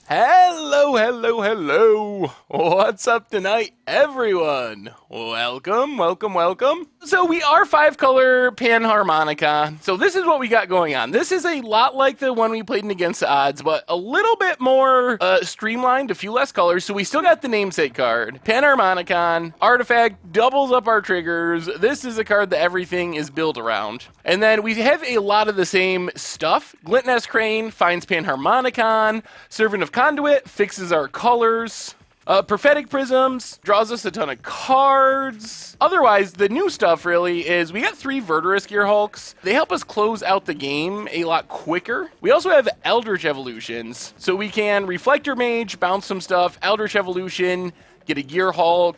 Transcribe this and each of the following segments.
Hello, hello, hello. What's up tonight, everyone? Welcome, welcome, welcome. So we are 5-color Panharmonica. So this is what we got going on. This is a lot like the one we played in Against the Odds, but a little bit more streamlined, a few less colors. So we still got the namesake card. Panharmonicon, artifact, doubles up our triggers. This is a card that everything is built around. And then we have a lot of the same stuff. Glintnest Crane finds Panharmonicon. Servant of Conduit fixes our colors. Prophetic Prisms draws us a ton of cards. Otherwise, the new stuff really is we got 3 Verdurous Gearhulks. They help us close out the game a lot quicker. We also have Eldritch Evolutions, so we can Reflector Mage, bounce some stuff, Eldritch Evolution, get a Gearhulk,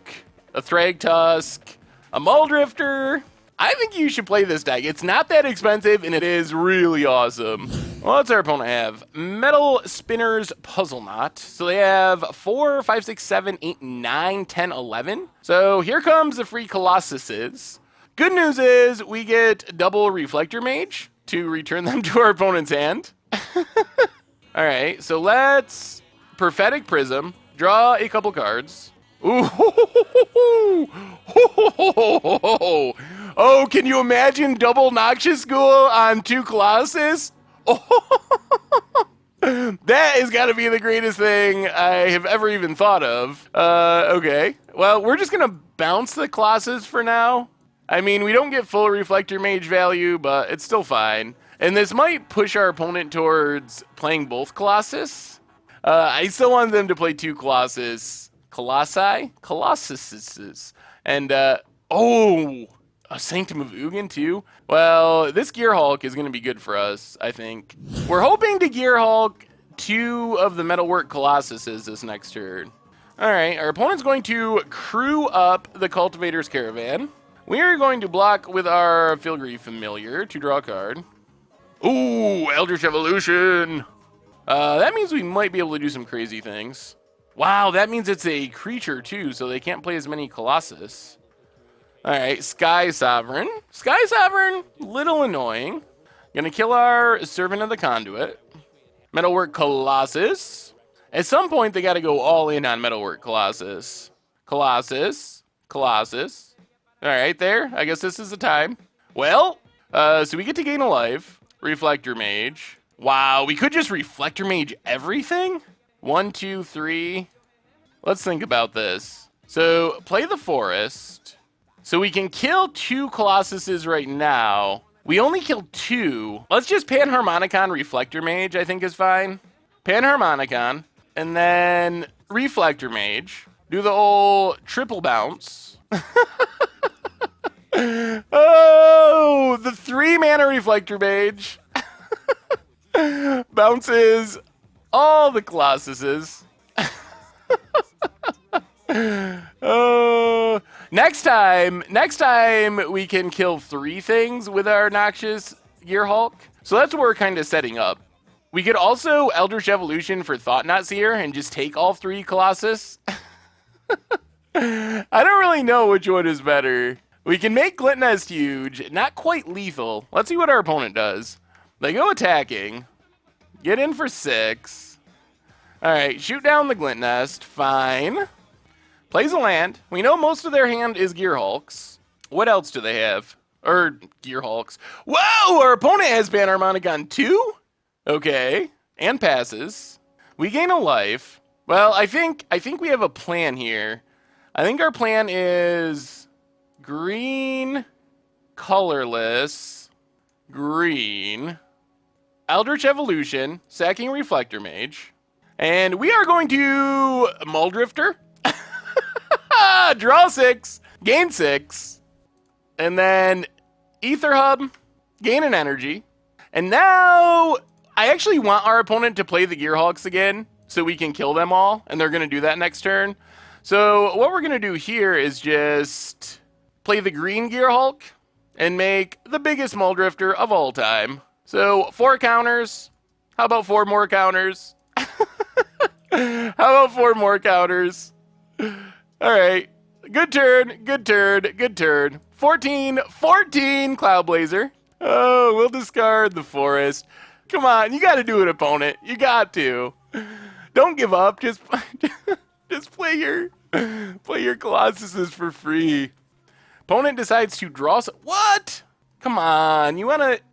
a Thragtusk, a Muldrifter. I think you should play this deck. It's not that expensive, and it is really awesome. What's our opponent have? Metal Spinners Puzzle Knot. So they have 4, 5, 6, 7, 8, 9, 10, 11. So here comes the free Colossuses. Good news is we get double Reflector Mage to return them to our opponent's hand. All right, so let's Prophetic Prism, draw a couple cards. Ooh, oh, can you imagine double Noxious Ghoul on 2 Colossus? Oh, that has got to be the greatest thing I have ever even thought of. Okay. Well, we're just going to bounce the Colossus for now. I mean, we don't get full Reflector Mage value, but it's still fine. And this might push our opponent towards playing both Colossus. I still want them to play 2 Colossuses. And, oh, a Sanctum of Ugin too? Well, this Gearhulk is going to be good for us, I think. We're hoping to Gearhulk 2 of the Metalwork Colossuses this next turn. Alright, our opponent's going to crew up the Cultivator's Caravan. We are going to block with our Filigree Familiar to draw a card. Ooh, Eldritch Evolution! That means we might be able to do some crazy things. Wow, that means it's a creature too, so they can't play as many Colossus. Alright, Sky Sovereign. Sky Sovereign, little annoying. Gonna kill our Servant of the Conduit. Metalwork Colossus. At some point, they gotta go all in on Metalwork Colossus. Colossus. Alright, there. I guess this is the time. Well, so we get to gain a life. Reflector Mage. Wow, we could just Reflector Mage everything? 1, 2, 3. Let's think about this. So, play the Forest. So we can kill 2 Colossuses right now. We only killed 2. Let's just Panharmonicon Reflector Mage, I think is fine. Panharmonicon. And then Reflector Mage. Do the old triple bounce. Oh, the 3-mana Reflector Mage. Bounces all the Colossuses. Next time we can kill 3 things with our Noxious Gearhulk. So that's what we're kind of setting up. We could also Eldritch Evolution for Thought-Knot Seer and just take all 3 Colossus. I don't really know which one is better. We can make Glintnest huge, not quite lethal. Let's see what our opponent does. They go attacking. Get in for 6. Alright, shoot down the Glintnest. Fine. Plays a land. We know most of their hand is Gearhulks. What else do they have? Or Gearhulks. Whoa! Our opponent has Panharmonicon 2? Okay. And passes. We gain a life. Well, I think we have a plan here. I think our plan is green, colorless, green, Eldritch Evolution, sacking Reflector Mage, and we are going to Muldrifter. Draw 6, gain 6, and then Ether Hub, gain an energy. And now I actually want our opponent to play the Gearhulks again so we can kill them all, and they're going to do that next turn. So what we're going to do here is just play the green Gearhulk and make the biggest Muldrifter of all time. So 4 counters. How about 4 more counters? How about 4 more counters? All right. Good turn, good turn, good turn. 14 Cloudblazer. Oh, we'll discard the Forest. Come on, you got to do it, opponent. You got to. Don't give up. Just play your Colossuses for free. Opponent decides to draw. What? Come on.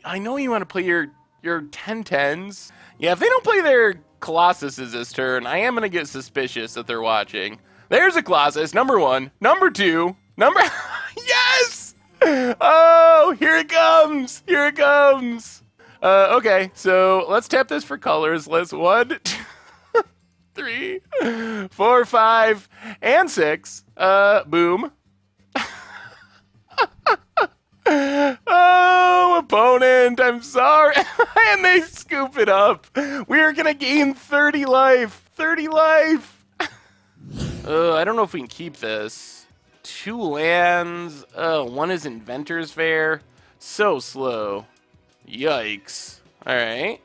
I know you wanna play your 10-10s. Yeah, if they don't play their Colossuses this turn, I am gonna get suspicious that they're watching. There's a Colossus, number 1. Number 2. Yes! Oh, here it comes. Here it comes. Okay, so let's tap this for colors. Let's 1, 2, 3, 4, 5, and 6. Boom. Oh, opponent, I'm sorry. And they scoop it up. We are going to gain 30 life. 30 life. I don't know if we can keep this. 2 lands. 1 is Inventor's Fair. So slow. Yikes. All right.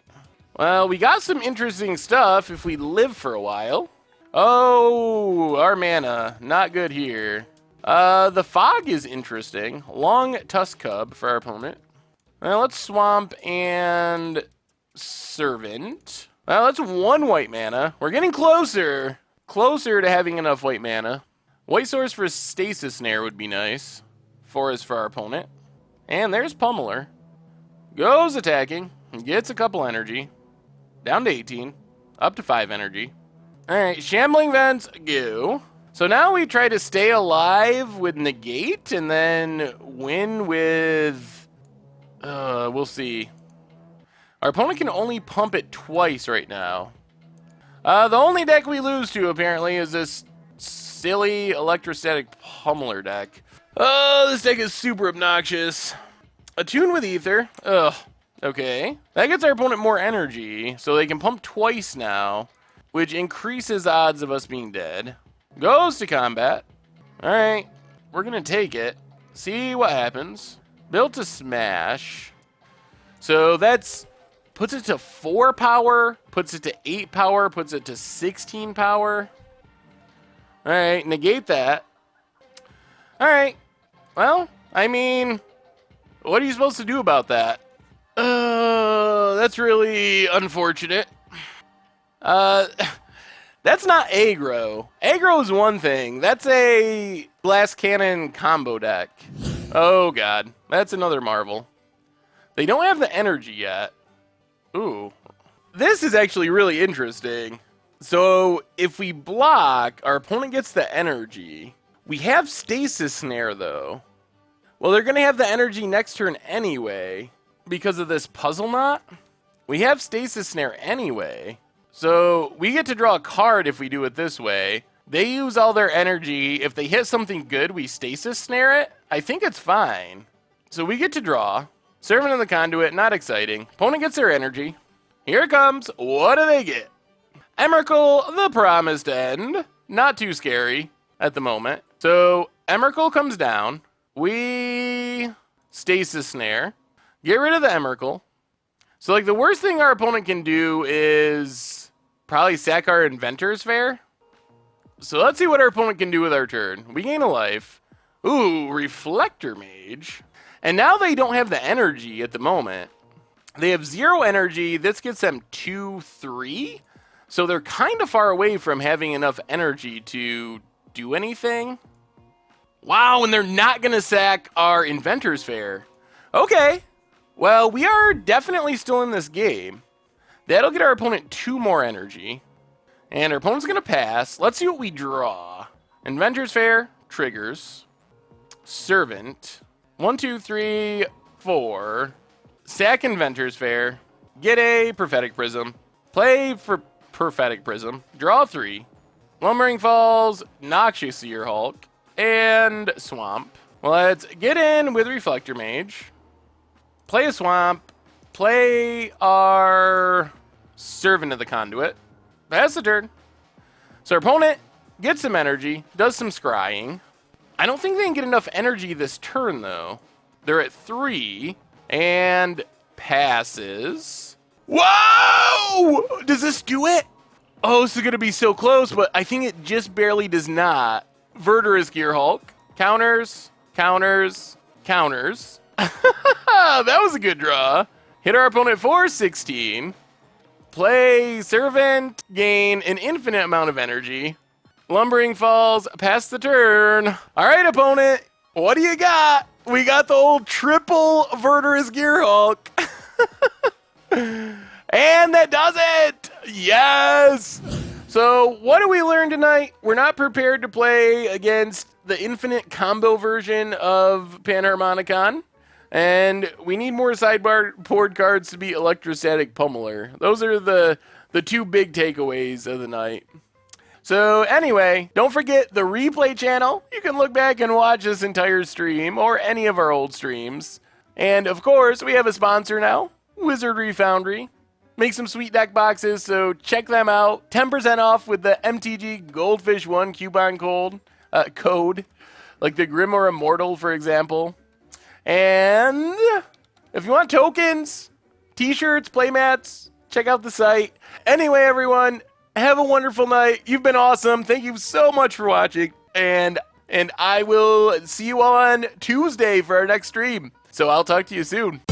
Well, we got some interesting stuff if we live for a while. Oh, our mana. Not good here. The Fog is interesting. Long Tusk Cub for our opponent. Well, let's Swamp and Servant. Well, that's 1 white mana. We're getting closer. Closer to having enough white mana. White Source for Stasis Snare would be nice. 4 is for our opponent. And there's Pummeler. Goes attacking. Gets a couple energy. Down to 18. Up to 5 energy. Alright, Shambling Vents, go. So now we try to stay alive with Negate and then win with... we'll see. Our opponent can only pump it twice right now. The only deck we lose to, apparently, is this silly Electrostatic Tumbler deck. Oh, this deck is super obnoxious. Attune with Ether. Ugh. Okay. That gets our opponent more energy, so they can pump twice now, which increases the odds of us being dead. Goes to combat. Alright. We're going to take it. See what happens. Built to smash. So that's... puts it to 4 power. Puts it to 8 power. Puts it to 16 power. Alright. Negate that. Alright. Well, I mean... what are you supposed to do about that? That's really unfortunate. That's not aggro. Aggro is one thing. That's a Blast Cannon combo deck. Oh, God. That's another marvel. They don't have the energy yet. Ooh. This is actually really interesting. So, if we block, our opponent gets the energy. We have Stasis Snare, though. Well, they're going to have the energy next turn anyway because of this Puzzle Knot. We have Stasis Snare anyway. So we get to draw a card if we do it this way. They use all their energy. If they hit something good, we Stasis Snare it. I think it's fine. So we get to draw. Servant of the Conduit, not exciting. Opponent gets their energy. Here it comes. What do they get? Emrakul, the Promised End. Not too scary at the moment. So Emrakul comes down. We Stasis Snare. Get rid of the Emrakul. So, like, the worst thing our opponent can do is probably sack our Inventor's Fair. So, let's see what our opponent can do with our turn. We gain a life. Ooh, Reflector Mage. And now they don't have the energy at the moment. They have 0 energy. This gets them 2-3. So, they're kind of far away from having enough energy to do anything. Wow, and they're not going to sack our Inventor's Fair. Okay. Well, we are definitely still in this game. That'll get our opponent 2 more energy. And our opponent's going to pass. Let's see what we draw. Inventor's Fair, triggers. Servant. 1, 2, 3, 4. Sack Inventor's Fair. Get a Prophetic Prism. Play for Prophetic Prism. Draw 3. Lumbering Falls, Noxious Gearhulk. And Swamp. Well, let's get in with Reflector Mage. Play a Swamp. Play our Servant of the Conduit. Pass the turn. So our opponent gets some energy, does some scrying. I don't think they can get enough energy this turn, though. They're at 3, and passes. Whoa! Does this do it? Oh, this is going to be so close, but I think it just barely does not. Verdurous Gearhulk. Counters, counters, counters. That was a good draw. Hit our opponent for 16. Play Servant, gain an infinite amount of energy. Lumbering Falls, pass the turn. All right, opponent, what do you got? We got the old triple Verdurous Gearhulk. And that does it! Yes! So, what do we learn tonight? We're not prepared to play against the infinite combo version of Panharmonicon. And we need more sideboard cards to beat Electrostatic Pummeler. Those are the two big takeaways of the night. So anyway, don't forget the replay channel. You can look back and watch this entire stream or any of our old streams. And of course, we have a sponsor now, Wizardry Foundry. Make some sweet deck boxes, so check them out. 10% off with the MTG Goldfish 1 coupon code, like the Grimoire Immortal, for example. And if you want tokens, t-shirts, playmats, check out the site. Anyway, everyone, have a wonderful night. You've been awesome. Thank you so much for watching. And I will see you on Tuesday for our next stream. So I'll talk to you soon.